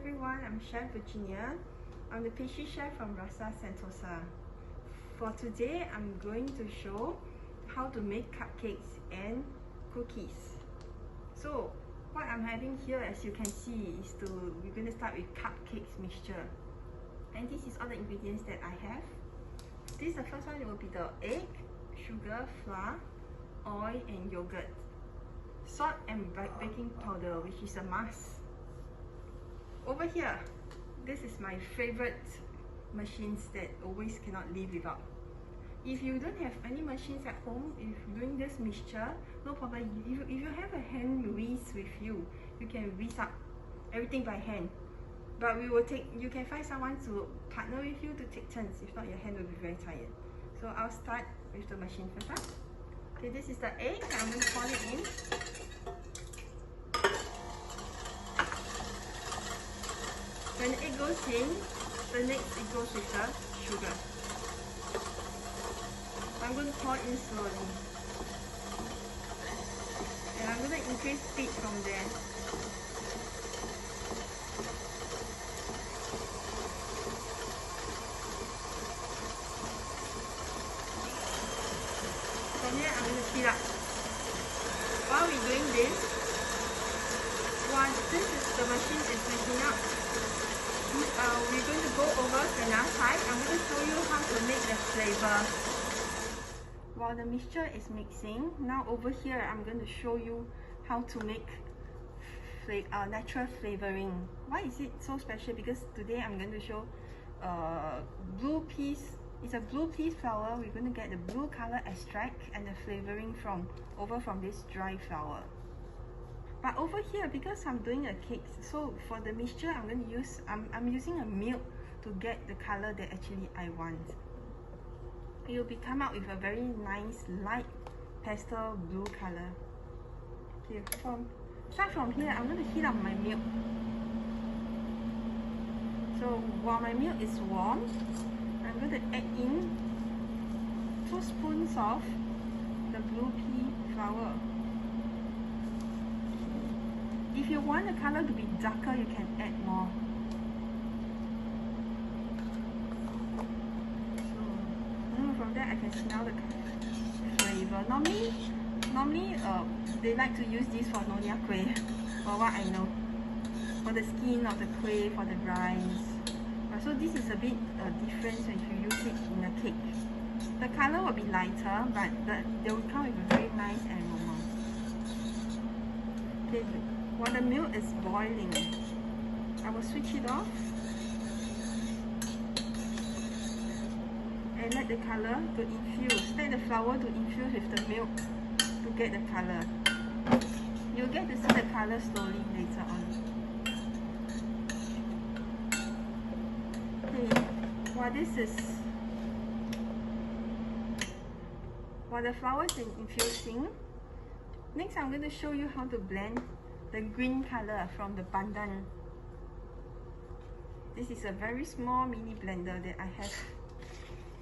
everyone, I'm Chef Virginia. I'm the pastry chef from Rasa Sentosa. For today, I'm going to show how to make cupcakes and cookies. So what I'm having here, as you can see, is we're going to start with cupcakes mixture. And this is all the ingredients that I have. This, the first one, it will be the egg, sugar, flour, oil and yogurt, salt and baking powder, which is a must. Over here, this is my favorite machines that always cannot live without. If you don't have any machines at home, if doing this mixture, no problem. If you have a hand whisk with you, you can whisk up everything by hand. But you can find someone to partner with you to take turns. If not, your hand will be very tired. So I'll start with the machine first. Okay, this is the egg. I'm going to pour it in. When the egg goes in, the next it goes with the sugar. I'm going to pour in slowly. And I'm going to increase speed from there. From here, I'm going to speed up. While we're doing this, while the machine is mixing up, we're going to go over to another side. I'm going to show you how to make the flavor. While the mixture is mixing, now over here I'm going to show you how to make natural flavoring. Why is it so special? Because today I'm going to show blue peas. It's a blue pea flour. We're going to get the blue color extract and the flavoring from this dry flour. But over here, because I'm doing a cake, so for the mixture I'm going to use I'm using a milk to get the color that actually I want. It will come out with a very nice light pastel blue color. Okay, start from here, I'm going to heat up my milk. So while my milk is warm, I'm going to add in 2 spoons of the blue pea flour. If you want the color to be darker, you can add more. So from there, I can smell the flavor. Normally, they like to use this for Nonya Kueh, for what I know, for the skin of the kueh, for the rice. So this is a bit different if you use it in a cake. The color will be lighter, but they will come with a very nice aroma. Okay, while the milk is boiling, I will switch it off and let the color to infuse. Let the flour to infuse with the milk to get the color. You'll get to see the color slowly later on. While the flour is infusing, next I'm going to show you how to blend the green color from the pandan. This is a very small mini blender that I have.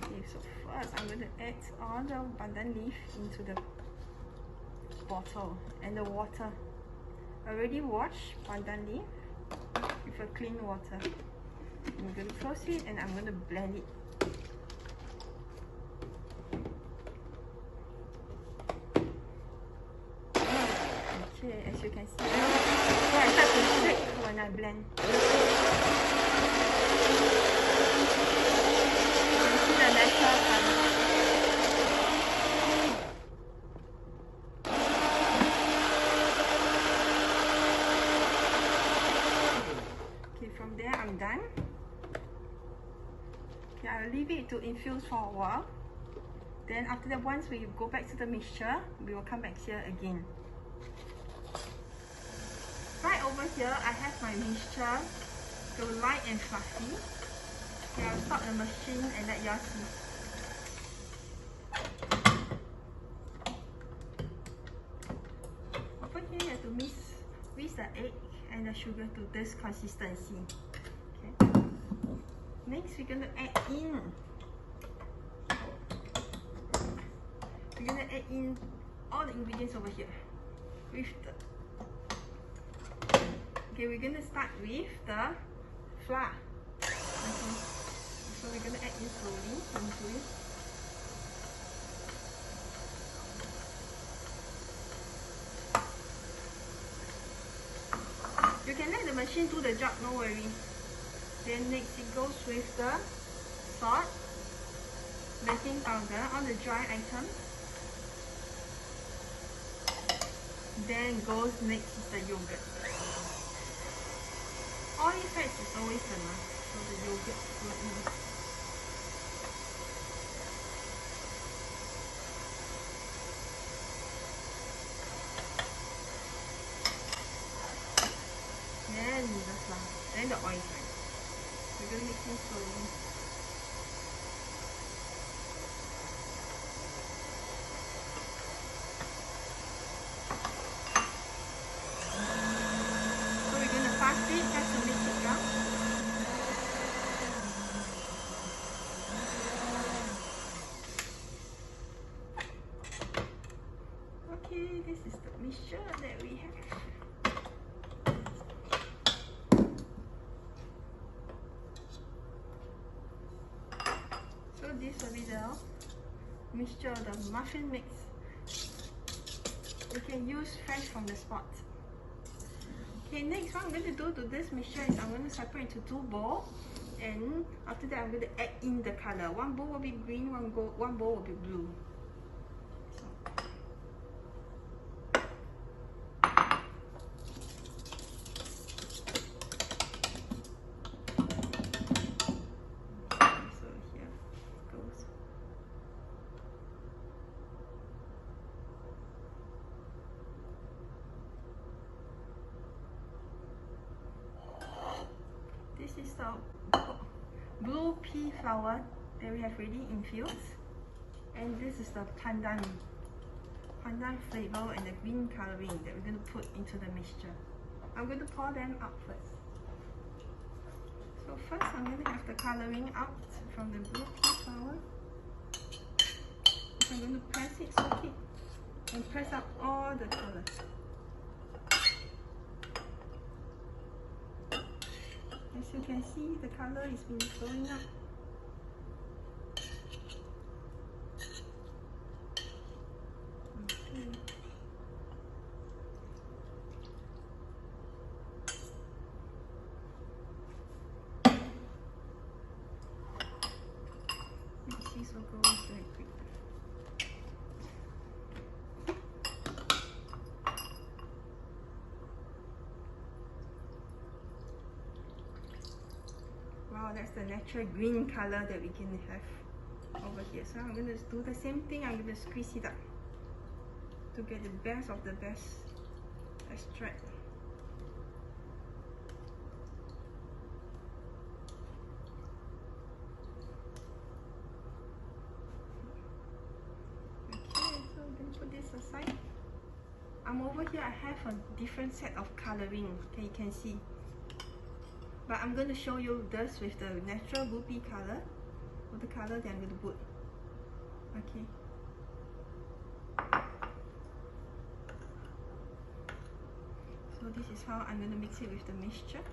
Okay, so first I'm going to add all the pandan leaf into the bottle and the water. Already washed pandan leaf with a clean water. I'm going to close it and I'm going to blend it. Okay, as you can see, I start to shake when I blend. You can see the natural color. Okay, from there I'm done. Okay, I'll leave it to infuse for a while. Then after that, once we go back to the mixture, we will come back here again. Right over here, I have my mixture, so light and fluffy. Okay, I'll stop the machine and let y'all see. Over here, you have to whisk the egg and the sugar to this consistency. Okay. Next, we're going to add in all the ingredients over here. Okay, we're going to start with the flour. Okay. So we're going to add this slowly into it. You can let the machine do the job, no worry. Then next it goes with the salt, baking powder, all the dry items. Then goes next is the yogurt. Oil fats is always the must, so the yogurt goes in. Then the flour, then the oil fats. We're going to mix it slowly. So we're going to fast it just to mix it up. Okay, this is the mixture that we have. So this will be the mixture of the muffin mix. You can use fresh from the spot. Okay, next what I'm going to do to this mixture is I'm going to separate into 2 bowls, and after that I'm going to add in the color. One bowl will be green, one bowl will be blue. This is the blue pea flour that we have already infused, and this is the pandan flavor and the green coloring that we're going to put into the mixture. I'm going to pour them out first. So first I'm going to have the coloring out from the blue pea flour. I'm going to press it, soak it, and press out all the colors. As you can see, the color is been flowing up. Okay. This will go very quick. Wow, that's the natural green color that we can have over here. So I'm going to do the same thing. I'm going to squeeze it up to get the best of the best extract. Okay, so I'm going to put this aside. Over here I have a different set of coloring. Okay, you can see. But I'm going to show you this with the natural blue pea color, or the color that I'm going to put. Okay. So this is how I'm going to mix it with the mixture.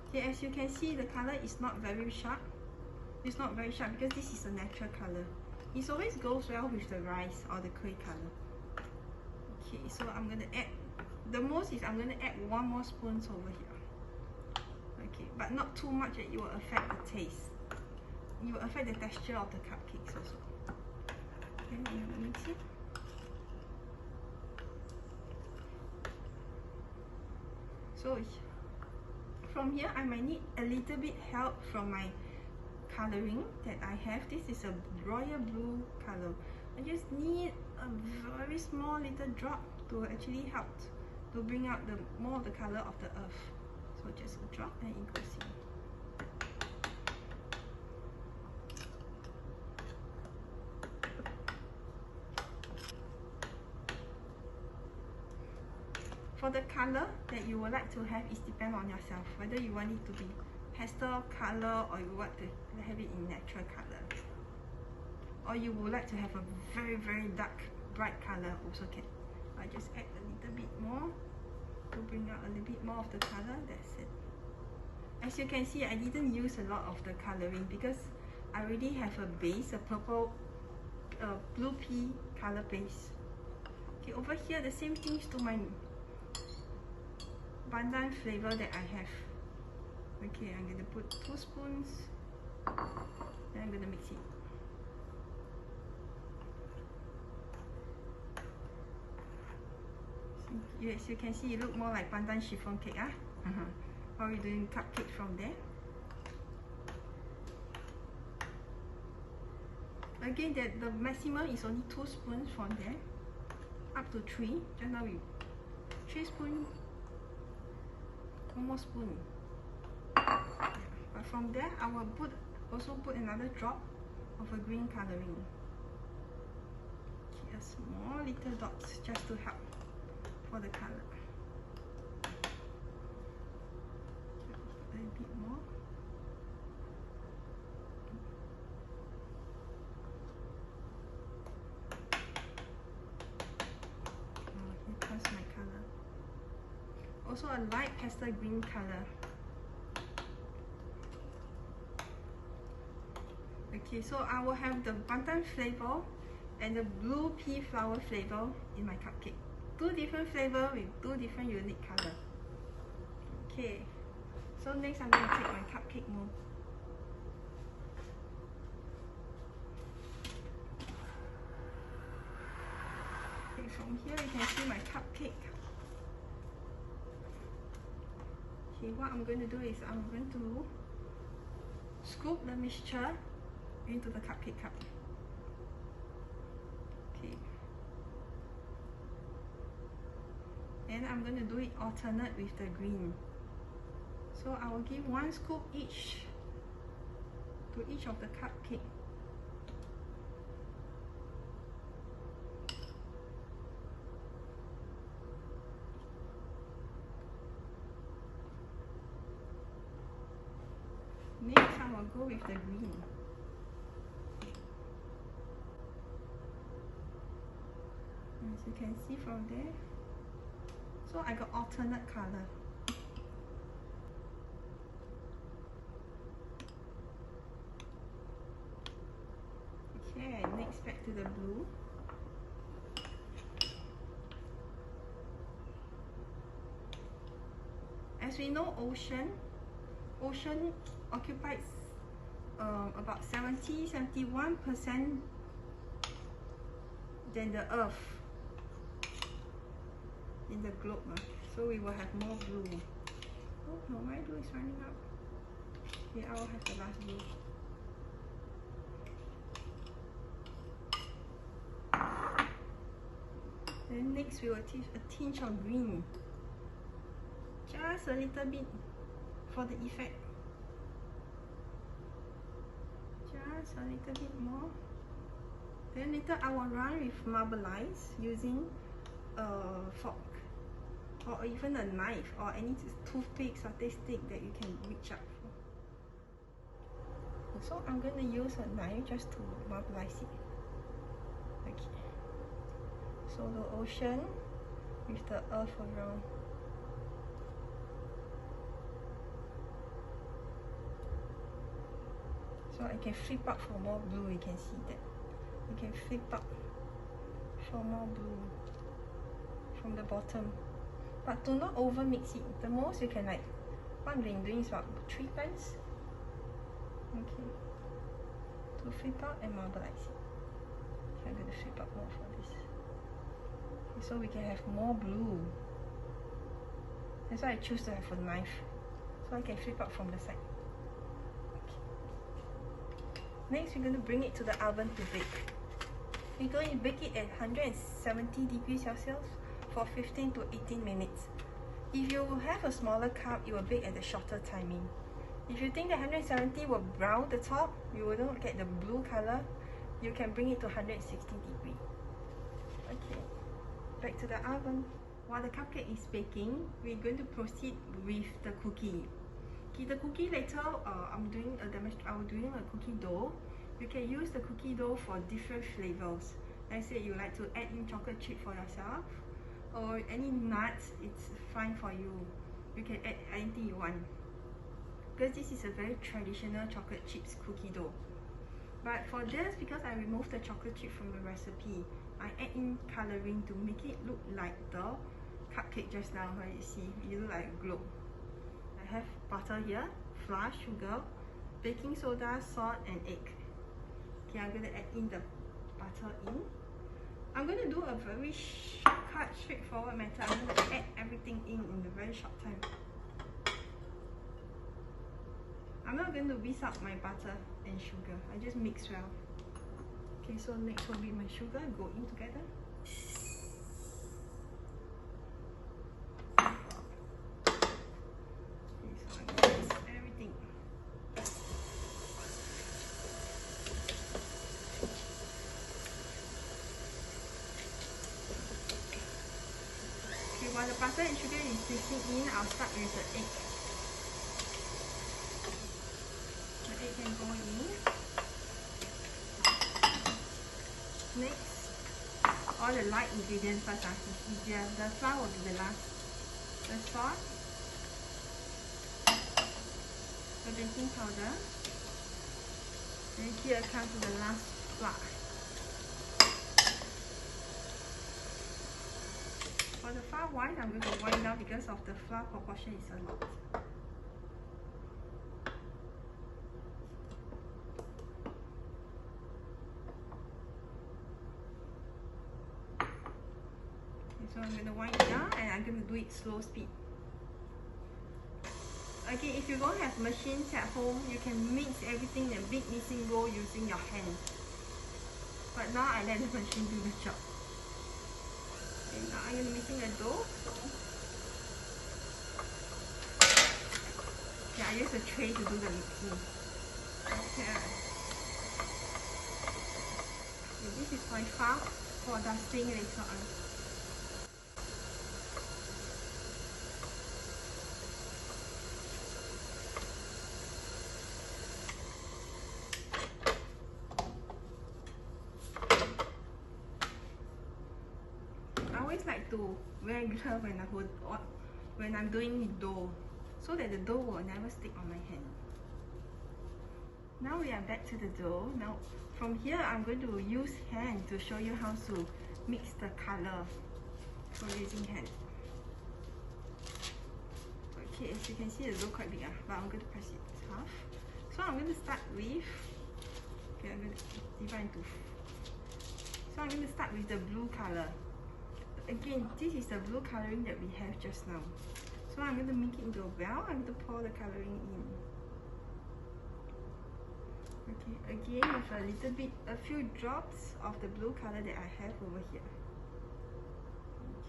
Okay, as you can see, the color is not very sharp. It's not very sharp because this is a natural color. It always goes well with the rice or the curry color. Okay, so I'm going to add, the most is I'm going to add 1 more spoon over here. Okay, but not too much that it will affect the taste. It will affect the texture of the cupcakes also. Okay, I'm going to mix it. So from here, I might need a little bit help from my coloring that I have. This is a royal blue color. I just need a very small little drop to actually help to bring out the more of the color of the earth. So just a drop and it goes in. For the color that you would like to have is depend on yourself, whether you want it to be pastel color, or you want to have it in natural color, or you would like to have a very dark bright color, also can. I just add a little bit more to bring out a little bit more of the color. That's it. As you can see, I didn't use a lot of the coloring because I already have a base, a purple blue pea color base. Okay, over here the same things to my pandan flavor that I have. Okay, I'm going to put 2 spoons, then I'm going to mix it. Yes, you can see it look more like pandan chiffon cake, or we're doing cupcake from there. Again, the maximum is only 2 spoons from there, up to 3. Just now we 3 spoons, 1 more spoon. But from there, I will also put another drop of a green coloring. Okay, a small little dots just to help for the color. A little bit more. Here comes my color. Also a light pastel green color. Okay, so I will have the pandan flavor and the blue pea flower flavor in my cupcake. 2 different flavors with 2 different unique colors. Okay, so next I'm going to take my cupcake mold. Okay, from here you can see my cupcake. Okay, what I'm going to do is I'm going to scoop the mixture into the cupcake cup. Okay. And I'm going to do it alternate with the green. So I will give 1 scoop each to each of the cupcake. Next I will go with the green. As you can see from there, so I got alternate color. Okay, next back to the blue. As we know, ocean occupies about 71% than the earth in the globe, so we will have more blue. Oh no, my blue is running out. Okay, I will have the last blue. Then next we will teach a tinge of green, just a little bit for the effect, just a little bit more. Then later I will run with marbleize using a fork or even a knife or any toothpick, satay stick that you can reach up for. So I'm going to use a knife just to marbleize it. Okay. So the ocean with the earth around. So I can flip up for more blue, you can see that. You can flip up for more blue from the bottom. But do not over mix it. The most you can, like, what I'm doing is about 3 times. Okay. To flip up and marbleize it. Okay, I'm going to flip up more for this. Okay, so we can have more blue. That's why I choose to have a knife. So I can flip up from the side. Next, we're going to bring it to the oven to bake. We're going to bake it at 170 degrees Celsius for 15 to 18 minutes. If you have a smaller cup, it will bake at a shorter timing. If you think that 170 will brown the top, you will not get the blue color, you can bring it to 160 degrees. Okay, back to the oven. While the cupcake is baking, we're going to proceed with the cookie. Okay, the cookie later, I'm doing a cookie dough. You can use the cookie dough for different flavors. Let's say you like to add in chocolate chip for yourself, or any nuts, it's fine for you. You can add anything you want. Because this is a very traditional chocolate chips cookie dough. But for this, because I removed the chocolate chip from the recipe, I add in coloring to make it look like the cupcake just now, where you see, it look like a globe. I have butter here, flour, sugar, baking soda, salt and egg. Okay, I'm going to add in the butter in. I'm going to do a very shortcut, straightforward method. I'm going to add everything in a very short time. I'm not going to whisk up my butter and sugar. I just mix well. Okay, so next will be my sugar, go in together. While the butter and sugar is mixing in, I'll start with the egg. The egg can go in. Next, all the light ingredients first, it's easier. The flour will be the last. The salt, the baking powder, and here comes to the last flour. For the flour wine, I'm going to wind down because of the flour proportion is a lot. Okay, so I'm going to wind it down and I'm going to do it slow speed. Okay, if you don't have machines at home, you can mix everything in a big mixing bowl using your hands. But now I let the machine do the job. Now I'm mixing the dough. Yeah, I use a tray to do the mixing. Okay. This is my flour for dusting later on. I always like to wear gloves when I'm doing dough, so that the dough will never stick on my hand. Now we are back to the dough. Now from here I'm going to use hand to show you how to mix the color. So using hand. Okay, as you can see the dough quite big, but I'm going to press it half. So I'm going to start with, okay, I'm going to divide into. So I'm going to start with the blue color. Again, this is the blue coloring that we have just now. So I'm going to make it into a well. I'm going to pour the coloring in. Okay, again with a little bit, a few drops of the blue color that I have over here.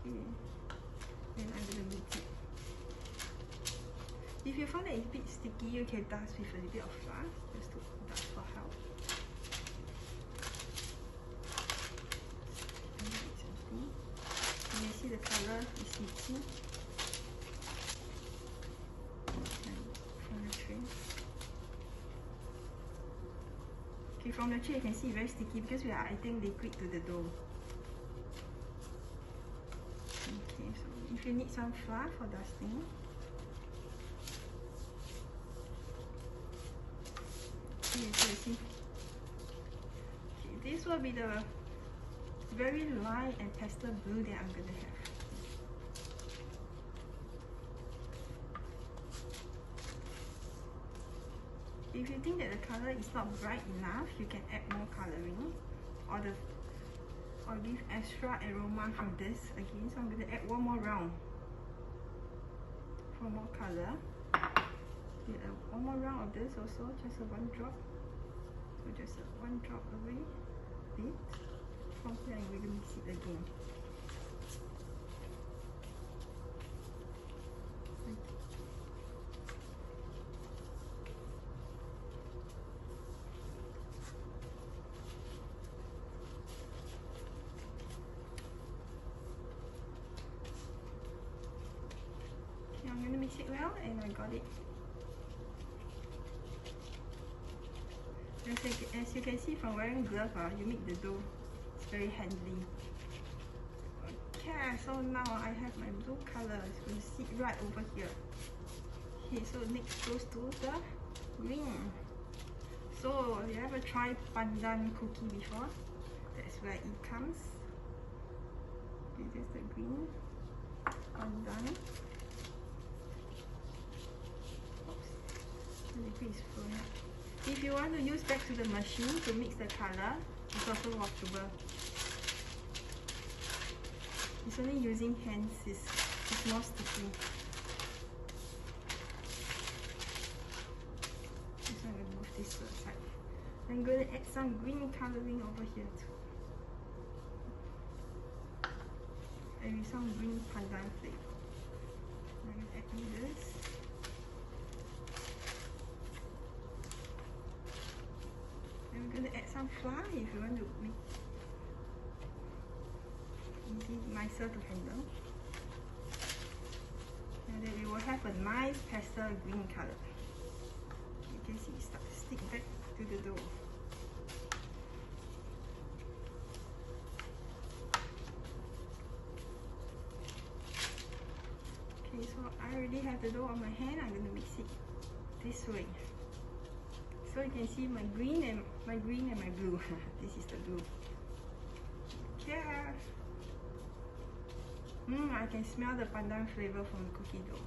Okay, then I'm going to mix it. If you find that it's a bit sticky, you can dust with a little bit of flour, just to dust for help. You see the color is mixing from the tray. Okay, from the tray you can see very sticky because we are adding liquid to the dough. Okay, so if you need some flour for dusting, okay, so you see, okay, this will be the very light and pastel blue that I'm going to have. If you think that the color is not bright enough, you can add more coloring or give extra aroma from this again. So I'm going to add one more round for more color. One more round of this also, just a one drop. So just a one drop away, bit. From here I'm going to mix it again. Okay, I'm going to mix it well and I got it As you can see from wearing gloves, you make the dough. It's very handy. Okay, so now I have my blue color. It's going to sit right over here. Okay, so next goes to the green. So you ever tried pandan cookie before? That's where it comes. This is the green pandan. Oops, the liquid is flowing out. If you want to use back to the machine to mix the color, it's also washable. It's only using hands, it's more sticky. So I'm going to move this to the side. I'm going to add some green coloring over here too. And with some green pandan flavor. I'm going to add this. I'm going to add some flour if you want to make easy, nicer to handle. And then it will have a nice pastel green color. You can see it start to stick back to the dough. Okay, so I already have the dough on my hand. I'm going to mix it this way. So you can see my green and my blue. This is the blue. Okay. I can smell the pandan flavor from the cookie dough.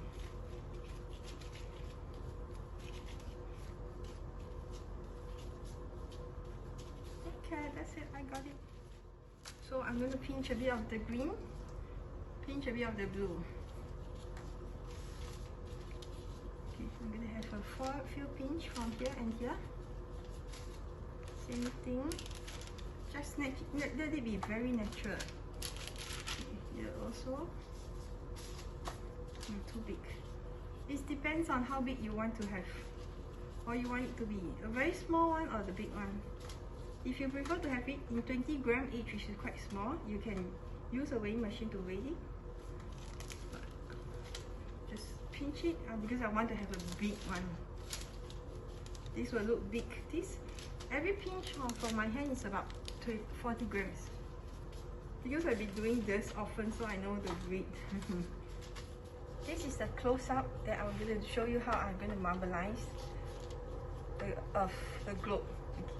Okay, that's it. I got it. So I'm going to pinch a bit of the green, pinch a bit of the blue. I'm going to have a few pinch from here and here. Same thing. Just let it be very natural. Here also. Too big. It depends on how big you want to have. Or you want it to be a very small one or the big one. If you prefer to have it in 20 gram each, which is quite small, you can use a weighing machine to weigh it. Pinch it because I want to have a big one. This will look big. Every pinch from my hand is about 40 grams. Because I've been doing this often, so I know the weight. This is the close-up that I'm going to show you how I'm going to marbleize the globe. Okay.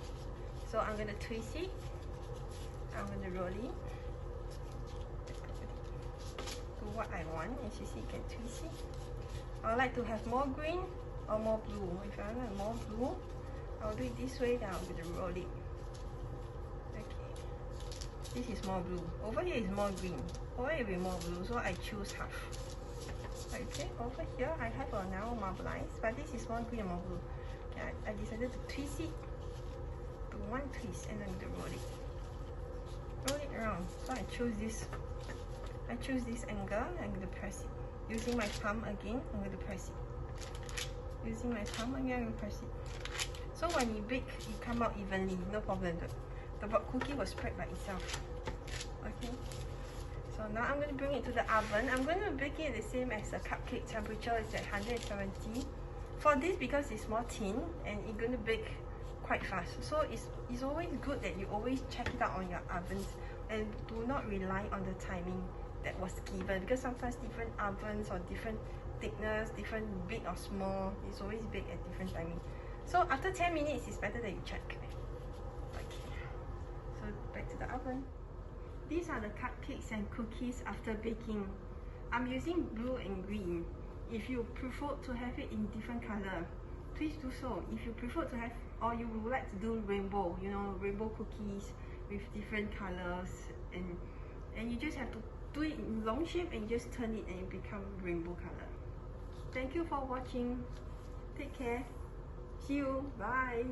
So I'm going to twist it. I'm going to roll it to what I want. As you see, you can twist it. I would like to have more green or more blue. If I want more blue, I'll do it this way, then I'm going to roll it. Okay. This is more blue. Over here is more green. Over here will be more blue, so I choose half. Okay, over here I have a now marbleize, but this is more green and more blue. Okay, I decided to twist it to one twist and then I'm going to roll it. Roll it around. So I choose this angle, I'm going to press it. Using my thumb again, I'm going to press it. Using my thumb again, I'm going to press it. So when you bake, it comes out evenly, no problem. The cookie will spread by itself. Okay. So now I'm going to bring it to the oven. I'm going to bake it the same as the cupcake temperature. It's at 170. For this, because it's more thin and it's going to bake quite fast. So it's always good that you always check it out on your ovens and do not rely on the timing that was given, because sometimes different ovens or different thickness, different big or small, it's always big at different timing. So after 10 minutes, it's better that you check. Okay. So back to the oven. These are the cupcakes and cookies after baking. I'm using blue and green. If you prefer to have it in different color, please do so. If you prefer to have, or you would like to do rainbow, you know, rainbow cookies with different colors, and you just have to do it in long shape and just turn it and it become rainbow color. Thank you for watching. Take care. See you. Bye.